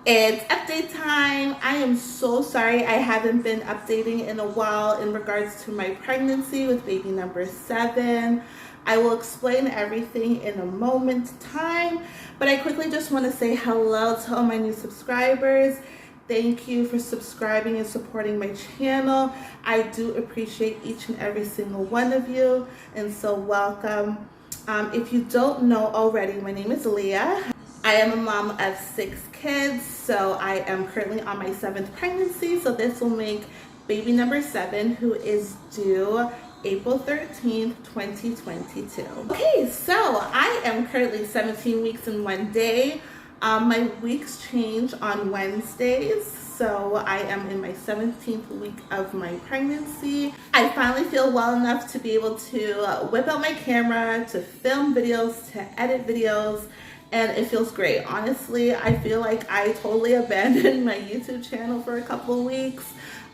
It's update time. I am so sorry I haven't been updating in a while in regards to my pregnancy with baby number 7. I will explain everything in a moment's time, but I quickly just want to say hello to all my new subscribers. Thank you for subscribing and supporting my channel. I do appreciate each and every single one of you, and so welcome. If you don't know already, my name is Liya. I am a mom of 6 kids, so I am currently on my 7th pregnancy, so this will make baby number 7, who is due April 13th, 2022. Okay, so I am currently 17 weeks and 1 day. My weeks change on Wednesdays, so I am in my 17th week of my pregnancy. I finally feel well enough to be able to whip out my camera, to film videos, to edit videos, and it feels great. Honestly, I feel like I totally abandoned my YouTube channel for a couple of weeks,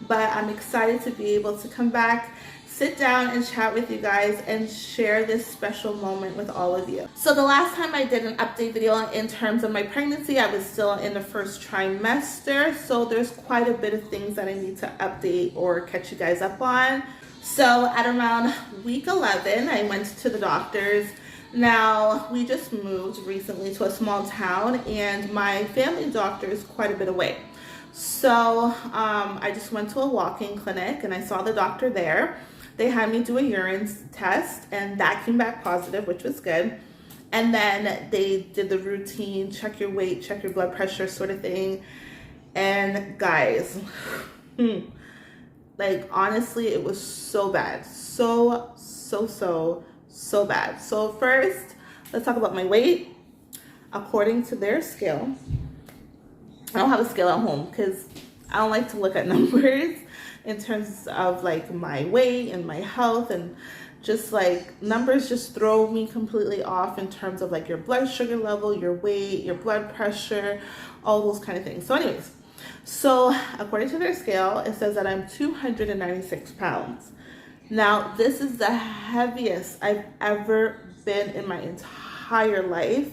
but I'm excited to be able to come back, sit down and chat with you guys and share this special moment with all of you. So the last time I did an update video in terms of my pregnancy, I was still in the first trimester, so there's quite a bit of things that I need to update or catch you guys up on. So at around week 11, I went to the doctor's. Now, we just moved recently to a small town, and my family doctor is quite a bit away. So I just went to a walk-in clinic, and I saw the doctor there. They had me do a urine test, and that came back positive, which was good. And then they did the routine, check your weight, check your blood pressure sort of thing. And guys, like honestly, it was so bad. So bad. So first, let's talk about my weight. According to their scale, I don't have a scale at home because I don't like to look at numbers in terms of like my weight and my health, and just like numbers just throw me completely off in terms of like your blood sugar level, your weight, your blood pressure, all those kind of things. So anyways, so according to their scale, it says that I'm 296 pounds. Now, this is the heaviest I've ever been in my entire life.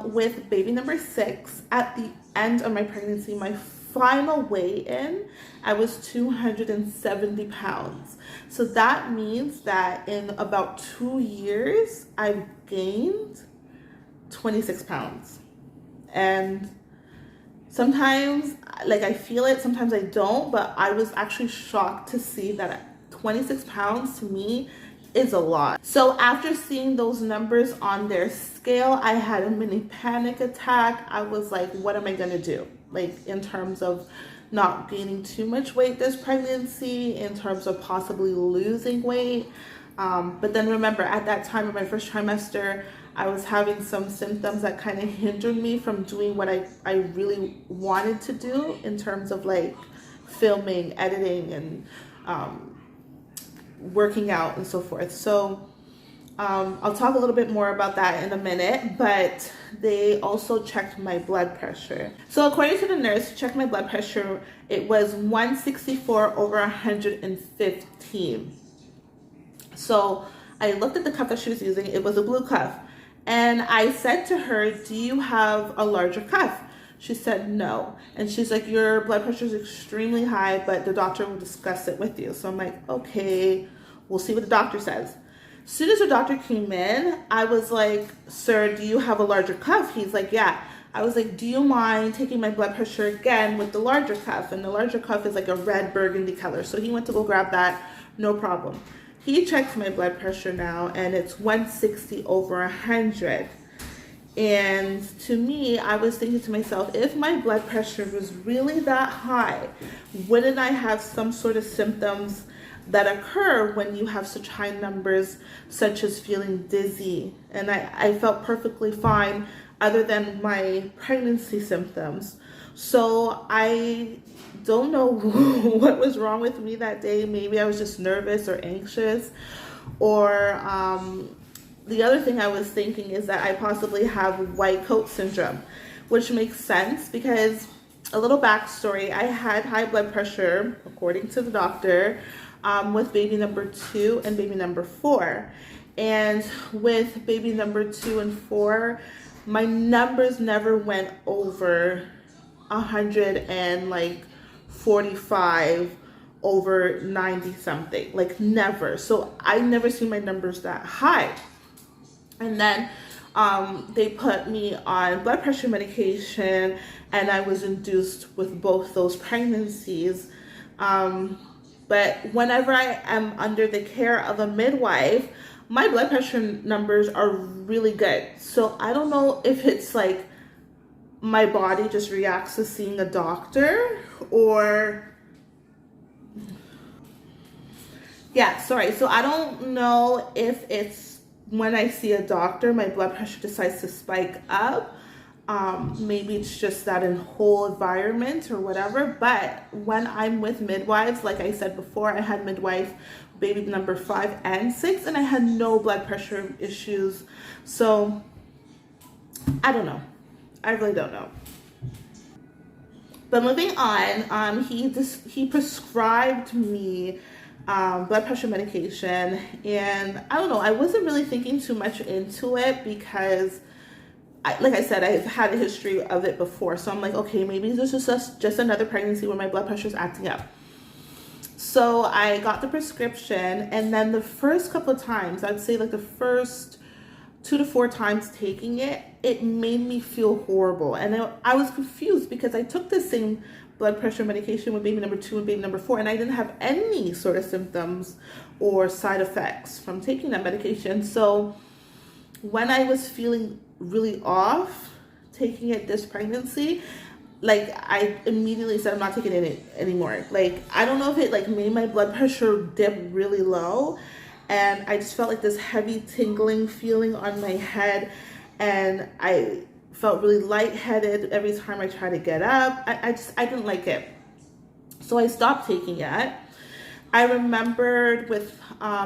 With baby number 6, at the end of my pregnancy, my final weigh-in, I was 270 pounds. So that means that in about 2 years, I've gained 26 pounds. And sometimes, like I feel it, sometimes I don't, but I was actually shocked to see that 26 pounds to me is a lot. So after seeing those numbers on their scale, I had a mini panic attack. I was like, what am I gonna do? Like in terms of not gaining too much weight this pregnancy, in terms of possibly losing weight. But then remember, at that time of my first trimester, I was having some symptoms that kind of hindered me from doing what I really wanted to do in terms of like filming, editing, and working out and so forth. So I'll talk a little bit more about that in a minute, but they also checked my blood pressure. So according to the nurse who checked my blood pressure, it was 164 over 115. So I looked at the cuff that she was using. It was a blue cuff. And I said to her, do you have a larger cuff? She said no. And she's like, your blood pressure is extremely high, but the doctor will discuss it with you. So I'm like, okay, we'll see what the doctor says. As soon as the doctor came in, I was like, sir, do you have a larger cuff? He's like, yeah. I was like, do you mind taking my blood pressure again with the larger cuff? And the larger cuff is like a red burgundy color. So he went to go grab that, no problem. He checked my blood pressure now, and it's 160 over 100. And to me, I was thinking to myself, if my blood pressure was really that high, wouldn't I have some sort of symptoms that occur when you have such high numbers, such as feeling dizzy? And I felt perfectly fine other than my pregnancy symptoms. So I don't know what was wrong with me that day. Maybe I was just nervous or anxious, or the other thing I was thinking is that I possibly have white coat syndrome, which makes sense because, a little backstory, I had high blood pressure, according to the doctor, with baby number 2 and baby number 4. And with baby number 2 and 4, my numbers never went over 145 over 90 something, like never. So I never see my numbers that high. And then they put me on blood pressure medication, and I was induced with both those pregnancies. But whenever I am under the care of a midwife, my blood pressure numbers are really good. So I don't know if it's like my body just reacts to seeing a doctor, or yeah, sorry. So I don't know if it's when I see a doctor, my blood pressure decides to spike up. Maybe it's just that in whole environment or whatever. But when I'm with midwives, like I said before, I had midwife baby number 5 and 6, and I had no blood pressure issues. So I don't know. I really don't know. But moving on, he prescribed me blood pressure medication, and I don't know, I wasn't really thinking too much into it because like I said, I've had a history of it before. So I'm like, okay, maybe this is just another pregnancy where my blood pressure is acting up. So I got the prescription, and then the first couple of times, I'd say like the first 2 to 4 times taking it, it made me feel horrible. And I was confused because I took the same blood pressure medication with baby number 2 and baby number 4, and I didn't have any sort of symptoms or side effects from taking that medication. So when I was feeling really off taking it this pregnancy, like I immediately said, I'm not taking it anymore. Like, I don't know if it like made my blood pressure dip really low, and I just felt like this heavy tingling feeling on my head, and I felt really lightheaded every time I tried to get up. I didn't like it. So I stopped taking it. I remembered with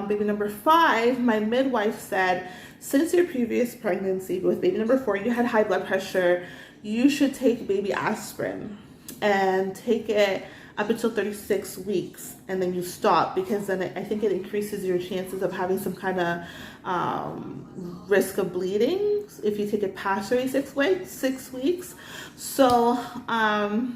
baby number 5, my midwife said, since your previous pregnancy with baby number 4, you had high blood pressure, you should take baby aspirin and take it up until 36 weeks, and then you stop, because then I think it increases your chances of having some kind of risk of bleeding if you take it past 36 weeks, 6 weeks. So I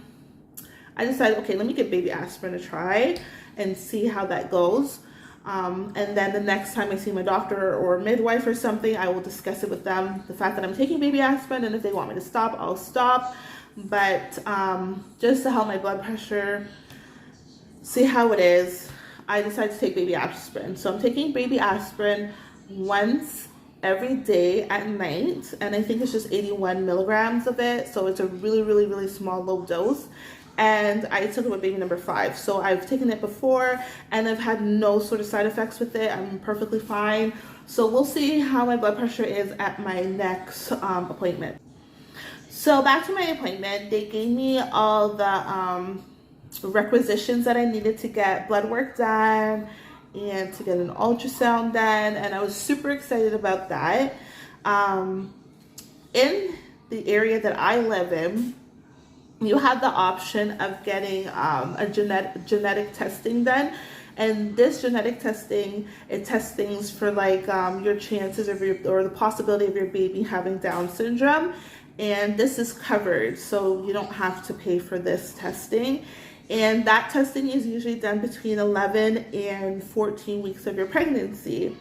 decided, okay, let me give baby aspirin a try and see how that goes. And then the next time I see my doctor or midwife or something, I will discuss it with them, the fact that I'm taking baby aspirin, and if they want me to stop, I'll stop. But just to help my blood pressure, see how it is, I decided to take baby aspirin. So I'm taking baby aspirin once every day at night, and I think it's just 81 milligrams of it. So it's a really, really, really small, low dose. And I took it with baby number 5. So I've taken it before, and I've had no sort of side effects with it. I'm perfectly fine. So we'll see how my blood pressure is at my next appointment. So back to my appointment, they gave me all the requisitions that I needed to get blood work done and to get an ultrasound done, and I was super excited about that. In the area that I live in, you have the option of getting a genetic testing done. And this genetic testing, it tests things for like your chances of or the possibility of your baby having Down syndrome. And this is covered, so you don't have to pay for this testing. And that testing is usually done between 11 and 14 weeks of your pregnancy.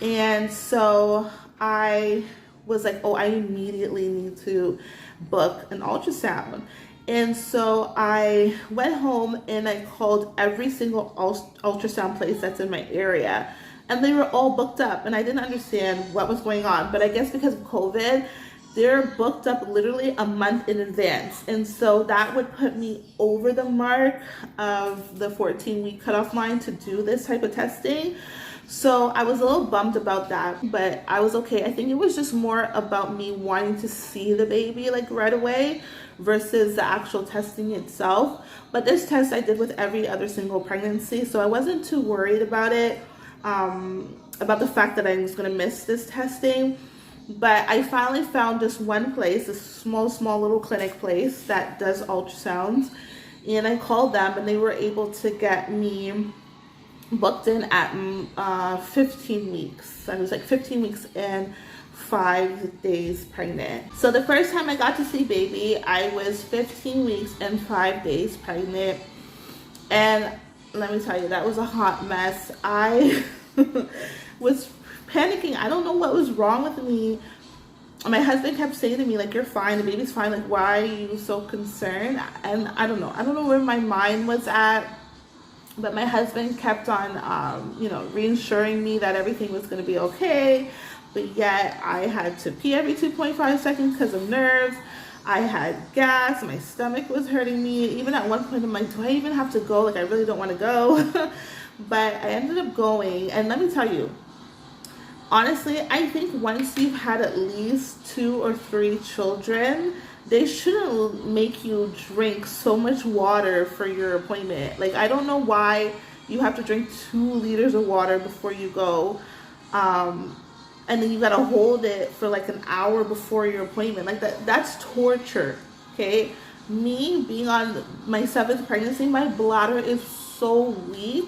And so I was like, oh, I immediately need to book an ultrasound. And so I went home and I called every single ultrasound place that's in my area, and they were all booked up, and I didn't understand what was going on. But I guess because of COVID, they're booked up literally a month in advance. And so that would put me over the mark of the 14-week cutoff line to do this type of testing. So I was a little bummed about that, but I was okay. I think it was just more about me wanting to see the baby like right away versus the actual testing itself. But this test I did with every other single pregnancy, so I wasn't too worried about it, about the fact that I was going to miss this testing. But I finally found this one place, this small little clinic place that does ultrasounds, and I called them, and they were able to get me booked in at 15 weeks. I was like 15 weeks in 5 days pregnant. So the first time I got to see baby, I was 15 weeks and 5 days pregnant. And let me tell you, that was a hot mess. I was panicking. I don't know what was wrong with me. My husband kept saying to me, like, you're fine, the baby's fine, like, why are you so concerned? And I don't know where my mind was at, but my husband kept on, reassuring me that everything was going to be okay, but yet I had to pee every 2.5 seconds because of nerves. I had gas, my stomach was hurting me. Even at one point I'm like, do I even have to go? Like, I really don't want to go. But I ended up going, and let me tell you, honestly, I think once you've had at least 2 or 3 children, they shouldn't make you drink so much water for your appointment. Like, I don't know why you have to drink 2 liters of water before you go. And then you gotta hold it for like an hour before your appointment. Like, that's torture, okay? Me being on my 7th pregnancy, my bladder is so weak.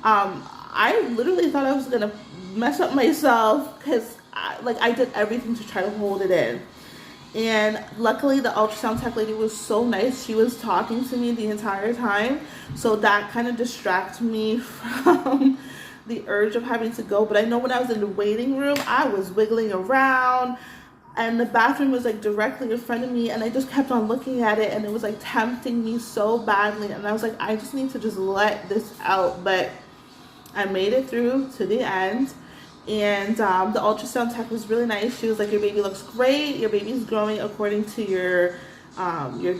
I literally thought I was gonna mess up myself because I did everything to try to hold it in. And luckily the ultrasound tech lady was so nice. She was talking to me the entire time. So that kind of distracted me from the urge of having to go. But I know when I was in the waiting room, I was wiggling around and the bathroom was like directly in front of me, and I just kept on looking at it, and it was like tempting me so badly, and I was like, I just need to just let this out. But I made it through to the end, and the ultrasound tech was really nice. She was like, your baby looks great, your baby's growing according to your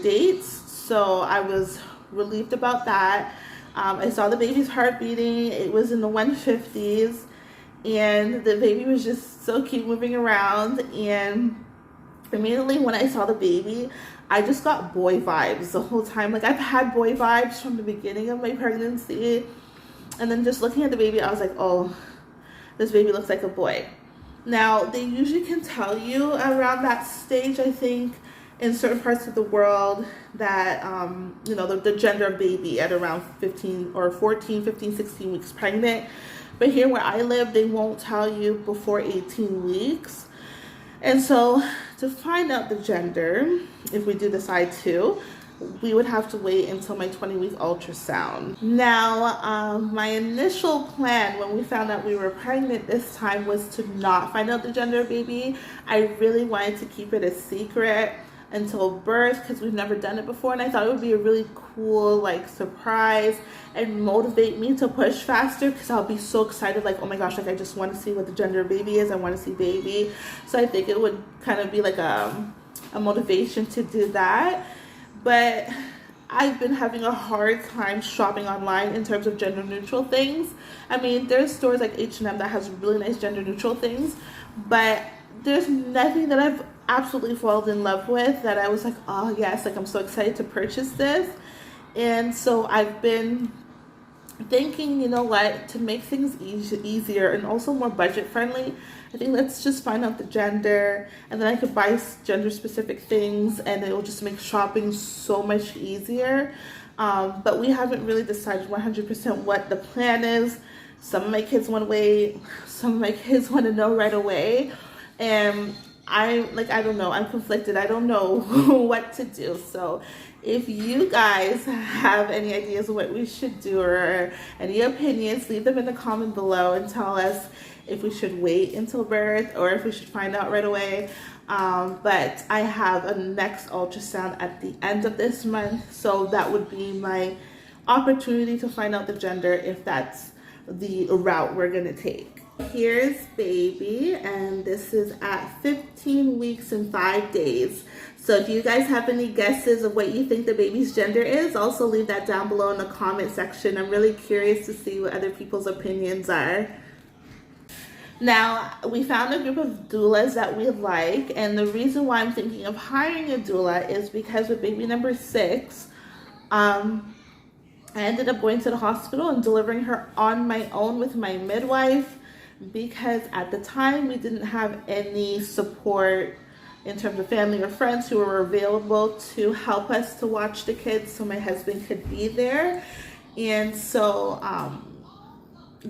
dates. So I was relieved about that. I saw the baby's heart beating. It was in the 150s, and the baby was just so cute moving around. And immediately when I saw the baby, I just got boy vibes the whole time. Like, I've had boy vibes from the beginning of my pregnancy, and then just looking at the baby, I was like, oh, this baby looks like a boy. Now, they usually can tell you around that stage, I think, in certain parts of the world that, the gender of baby at around 15, 16 weeks pregnant. But here where I live, they won't tell you before 18 weeks. And so to find out the gender, if we do decide to, we would have to wait until my 20-week ultrasound. Now, my initial plan when we found out we were pregnant this time was to not find out the gender of baby. I really wanted to keep it a secret until birth because we've never done it before, and I thought it would be a really cool like surprise and motivate me to push faster because I'll be so excited, like, oh my gosh, like, I just want to see what the gender of baby is. I want to see baby. So I think it would kind of be like a motivation to do that. But I've been having a hard time shopping online in terms of gender neutral things. I mean, there's stores like H&M that has really nice gender neutral things, but there's nothing that I've absolutely fallen in love with that I was like, oh yes, like, I'm so excited to purchase this. And so I've been thinking, you know what, to make things easier and also more budget friendly, I think let's just find out the gender, and then I could buy gender specific things, and it will just make shopping so much easier. But we haven't really decided 100% what the plan is. Some of my kids want to wait, some of my kids want to know right away, and I don't know, I'm conflicted. I don't know what to do. So if you guys have any ideas of what we should do or any opinions, leave them in the comment below and tell us if we should wait until birth or if we should find out right away. But I have a next ultrasound at the end of this month, so that would be my opportunity to find out the gender if that's the route we're gonna take. Here's baby, and this is at 15 weeks and 5 days. So if you guys have any guesses of what you think the baby's gender is, also leave that down below in the comment section. I'm really curious to see what other people's opinions are. Now, we found a group of doulas that we like, and the reason why I'm thinking of hiring a doula is because with baby number 6, I ended up going to the hospital and delivering her on my own with my midwife, because at the time we didn't have any support in terms of family or friends who were available to help us to watch the kids so my husband could be there. And so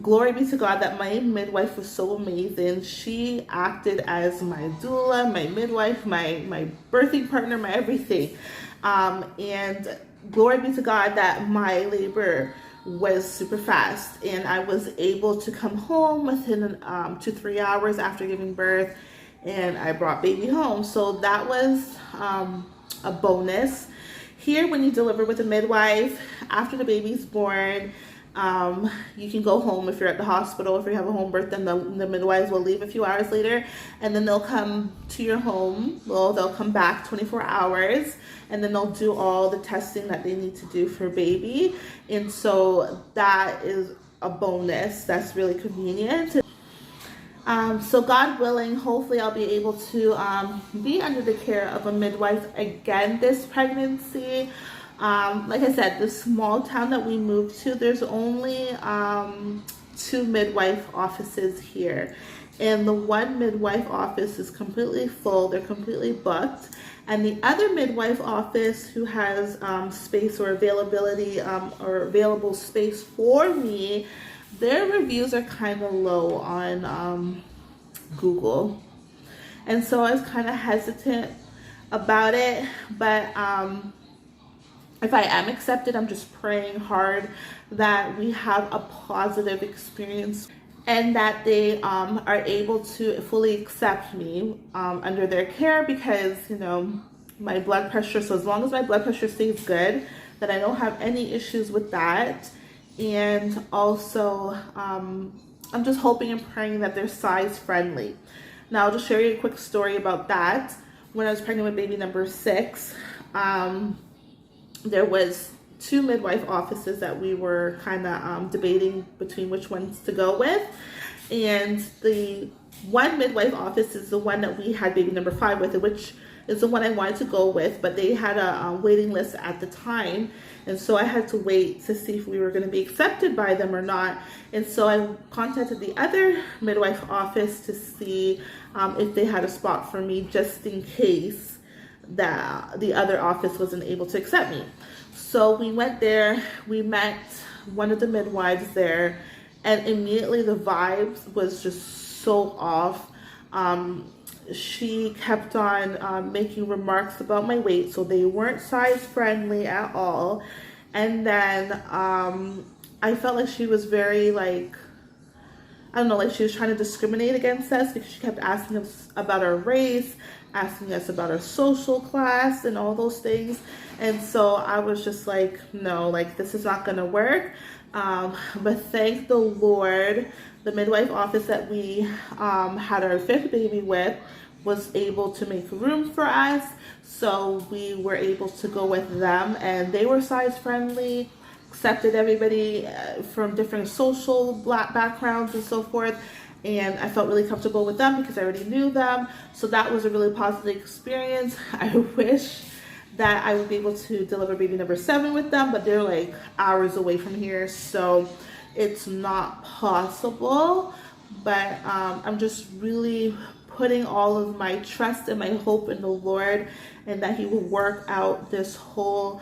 glory be to God that my midwife was so amazing. She acted as my doula, my midwife, my birthing partner, my everything. And glory be to God that my labor was super fast, and I was able to come home within 2-3 hours after giving birth, and I brought baby home. So that was a bonus. Here, when you deliver with a midwife, after the baby's born, you can go home if you're at the hospital. If you have a home birth, then the midwives will leave a few hours later, and then they'll come to your home. Well, they'll come back 24 hours, and then they'll do all the testing that they need to do for baby. And so that is a bonus. That's really convenient. So God willing, hopefully I'll be able to be under the care of a midwife again this pregnancy. Like I said, the small town that we moved to, there's only 2 midwife offices here. And the one midwife office is completely full. They're completely booked. And the other midwife office who has space or availability or available space for me, their reviews are kind of low on Google. And so I was kind of hesitant about it. But if I am accepted, I'm just praying hard that we have a positive experience and that they are able to fully accept me under their care, because, you know, my blood pressure, so as long as my blood pressure stays good, that I don't have any issues with that. And also, I'm just hoping and praying that they're size friendly. Now, I'll just share you a quick story about that. When I was pregnant with baby number 6, there was 2 midwife offices that we were kind of debating between which ones to go with. And the one midwife office is the one that we had baby number 5 with, which is the one I wanted to go with, but they had a waiting list at the time. And so I had to wait to see if we were going to be accepted by them or not. And so I contacted the other midwife office to see if they had a spot for me, just in case that the other office wasn't able to accept me. So we went there, we met one of the midwives there, and immediately the vibes was just so off. She kept on making remarks about my weight, so they weren't size friendly at all. And then I felt like she was very, like, I don't know, like she was trying to discriminate against us, because she kept asking us about our race, asking us about our social class and all those things. And so I was just like, no, like, this is not gonna work. But thank the Lord, the midwife office that we had our 5th baby with was able to make room for us. So we were able to go with them, and they were size friendly, accepted everybody from different social backgrounds and so forth. And I felt really comfortable with them because I already knew them. So that was a really positive experience. I wish that I would be able to deliver baby number 7 with them, but they're like hours away from here, so it's not possible. But I'm just really putting all of my trust and my hope in the Lord, and that He will work out this whole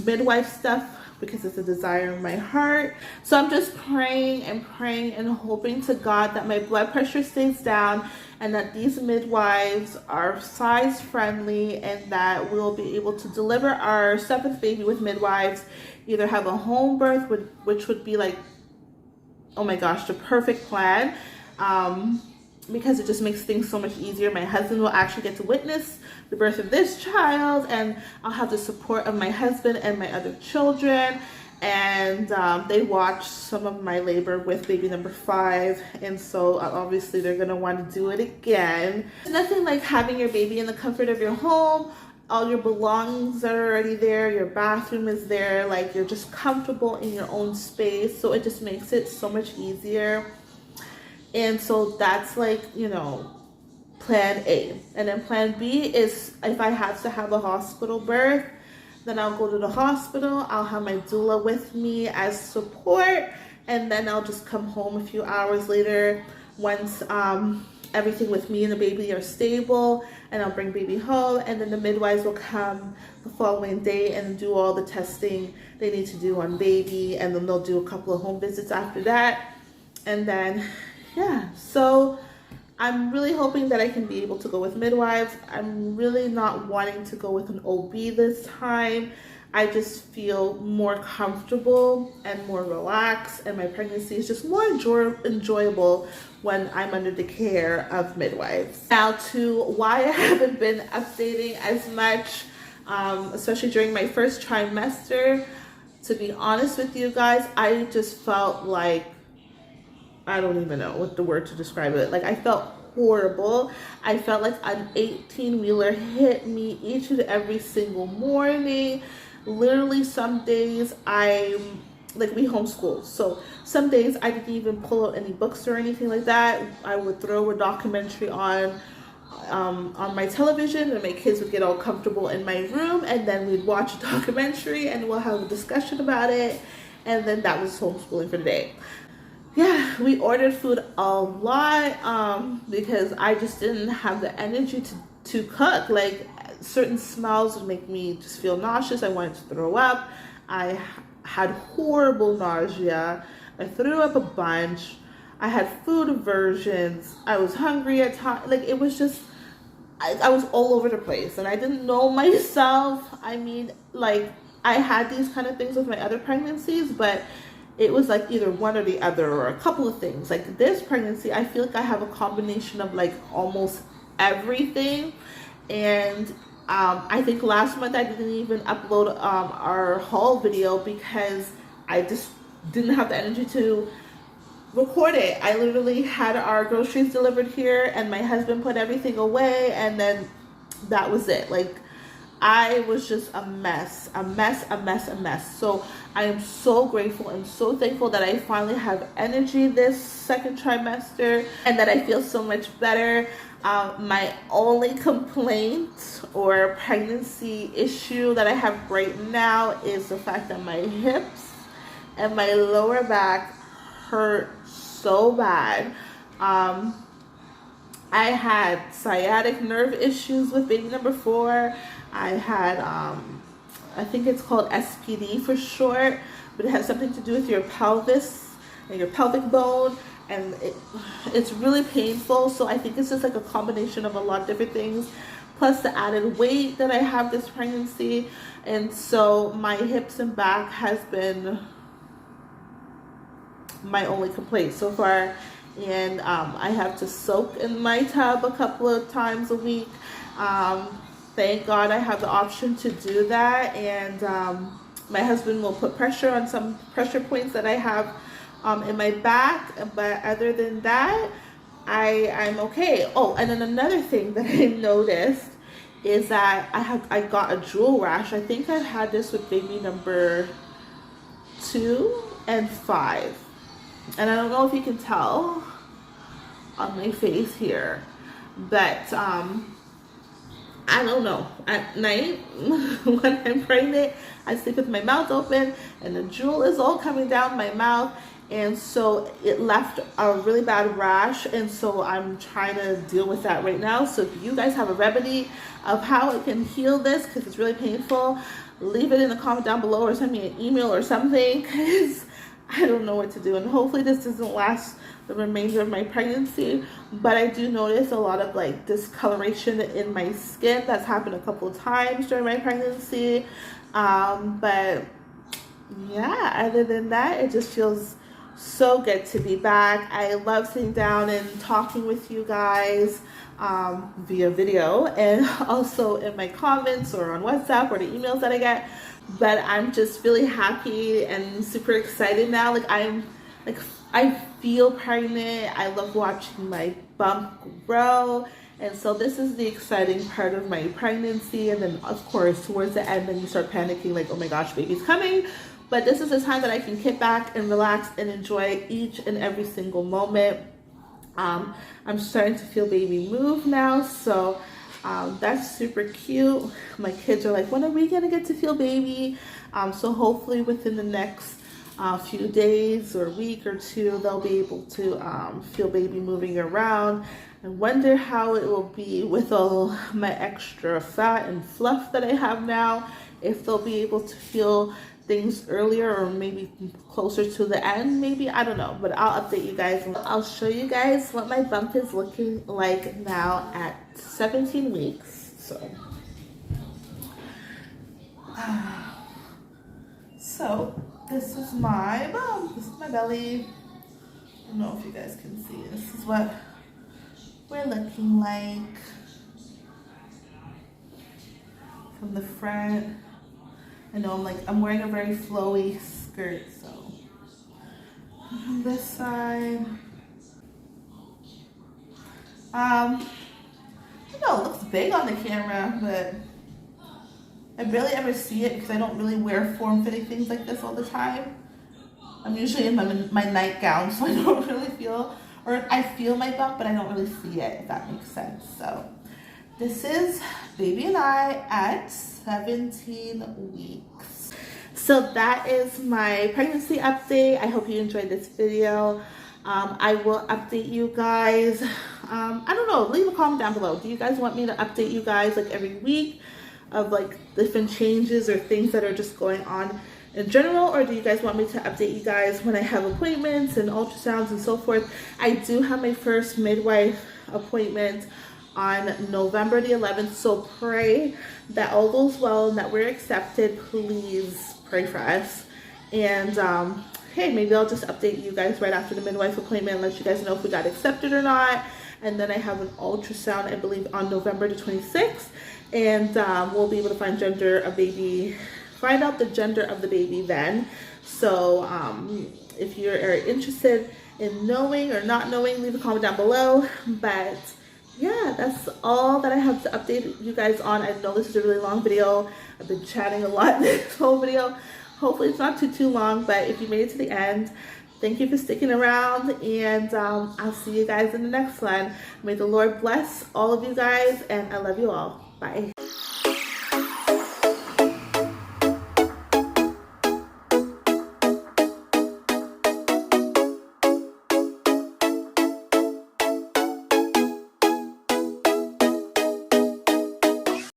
midwife stuff, because it's a desire of my heart. So I'm just praying and hoping to God that my blood pressure stays down, and that these midwives are size friendly, and that we'll be able to deliver our 7th baby with midwives, either have a home birth, which would be like, oh my gosh, the perfect plan, because it just makes things so much easier. My husband will actually get to witness the birth of this child, and I'll have the support of my husband and my other children. And they watched some of my labor with baby number 5, and so obviously they're gonna want to do it again. There's nothing like having your baby in the comfort of your home. All your belongings are already there, your bathroom is there, like you're just comfortable in your own space, so it just makes it so much easier. And so that's like, you know, plan A. And then plan B is if I have to have a hospital birth, then I'll go to the hospital, I'll have my doula with me as support, and then I'll just come home a few hours later once everything with me and the baby are stable, and I'll bring baby home, and then the midwives will come the following day and do all the testing they need to do on baby, and then they'll do a couple of home visits after that. And then, yeah, so I'm really hoping that I can be able to go with midwives. I'm really not wanting to go with an OB this time. I just feel more comfortable and more relaxed, and my pregnancy is just more enjoyable when I'm under the care of midwives. Now to why I haven't been updating as much, especially during my first trimester. To be honest with you guys, I just felt like, I don't even know what the word to describe it. Like, I felt horrible. I felt like an 18-wheeler hit me each and every single morning. Literally, some days we homeschool, so some days I didn't even pull out any books or anything like that. I would throw a documentary on my television, and my kids would get all comfortable in my room, and then we'd watch a documentary and we'll have a discussion about it, and then that was homeschooling for the day. Yeah, we ordered food a lot because I just didn't have the energy to cook. Like, certain smells would make me just feel nauseous. I wanted to throw up. I had horrible nausea. I threw up a bunch. I had food aversions. I was hungry at times. Like, it was just, I was all over the place, and I didn't know myself. I mean, like, I had these kind of things with my other pregnancies, but it was like either one or the other, or a couple of things. Like, this pregnancy, I feel like I have a combination of like almost everything. And I think last month I didn't even upload our haul video because I just didn't have the energy to record it. I literally had our groceries delivered here, and my husband put everything away, and then that was it. Like, I was just a mess. So I am so grateful and so thankful that I finally have energy this second trimester, and that I feel so much better. My only complaint or pregnancy issue that I have right now is the fact that my hips and my lower back hurt so bad. I had sciatic nerve issues with baby number 4. I had, I think it's called SPD for short, but it has something to do with your pelvis and your pelvic bone, and it's really painful. So I think it's just like a combination of a lot of different things, plus the added weight that I have this pregnancy. And so my hips and back has been my only complaint so far. And I have to soak in my tub a couple of times a week. Thank God I have the option to do that, and my husband will put pressure on some pressure points that I have in my back, but other than that, I'm okay. Oh, and then another thing that I noticed is that I got a drool rash. I think I've had this with baby number 2 and 5, and I don't know if you can tell on my face here, but I don't know. At night, when I'm pregnant, I sleep with my mouth open, and the drool is all coming down my mouth, and so it left a really bad rash, and so I'm trying to deal with that right now. So if you guys have a remedy of how I can heal this, because it's really painful, leave it in the comment down below, or send me an email or something, because I don't know what to do. And hopefully this doesn't last the remainder of my pregnancy, but I do notice a lot of like discoloration in my skin. That's happened a couple of times during my pregnancy, but yeah, other than that, it just feels so good to be back. I love sitting down and talking with you guys via video, and also in my comments or on WhatsApp or the emails that I get. But I'm just really happy and super excited now. I feel pregnant. I love watching my bump grow. And so this is the exciting part of my pregnancy. And then of course, towards the end, then you start panicking like, oh my gosh, baby's coming. But this is the time that I can kick back and relax and enjoy each and every single moment. I'm starting to feel baby move now. So that's super cute. My kids are like, when are we gonna get to feel baby? So hopefully within the next few days or week or two, they'll be able to feel baby moving around. I wonder how it will be with all my extra fat and fluff that I have now, if they'll be able to feel things earlier or maybe closer to the end, maybe, I don't know, but I'll update you guys. I'll show you guys what my bump is looking like now at 17 weeks. So this is my bump. This is my belly. I don't know if you guys can see. This is what we're looking like from the front. I know I'm wearing a very flowy skirt, so on this side. I know it looks big on the camera, but I barely ever see it because I don't really wear form-fitting things like this all the time. I'm usually in my nightgown, so I don't really feel, or I feel my bump, but I don't really see it, if that makes sense. So this is baby and I at 17 weeks. So that is my pregnancy update. I hope you enjoyed this video. I will update you guys. I don't know, leave a comment down below. Do you guys want me to update you guys like every week of like different changes or things that are just going on in general, or do you guys want me to update you guys when I have appointments and ultrasounds and so forth? I do have my first midwife appointment on November the 11th, so pray that all goes well and that we're accepted. Please pray for us. And hey, maybe I'll just update you guys right after the midwife appointment and let you guys know if we got accepted or not. And then I have an ultrasound, I believe, on November the 26th, and we'll be able to find find out the gender of the baby then. So if you're interested in knowing or not knowing, leave a comment down below. But yeah, that's all that I have to update you guys on. I know this is a really long video. I've been chatting a lot in this whole video. Hopefully it's not too long, but if you made it to the end, thank you for sticking around, and I'll see you guys in the next one. May the Lord bless all of you guys, and I love you all. Bye.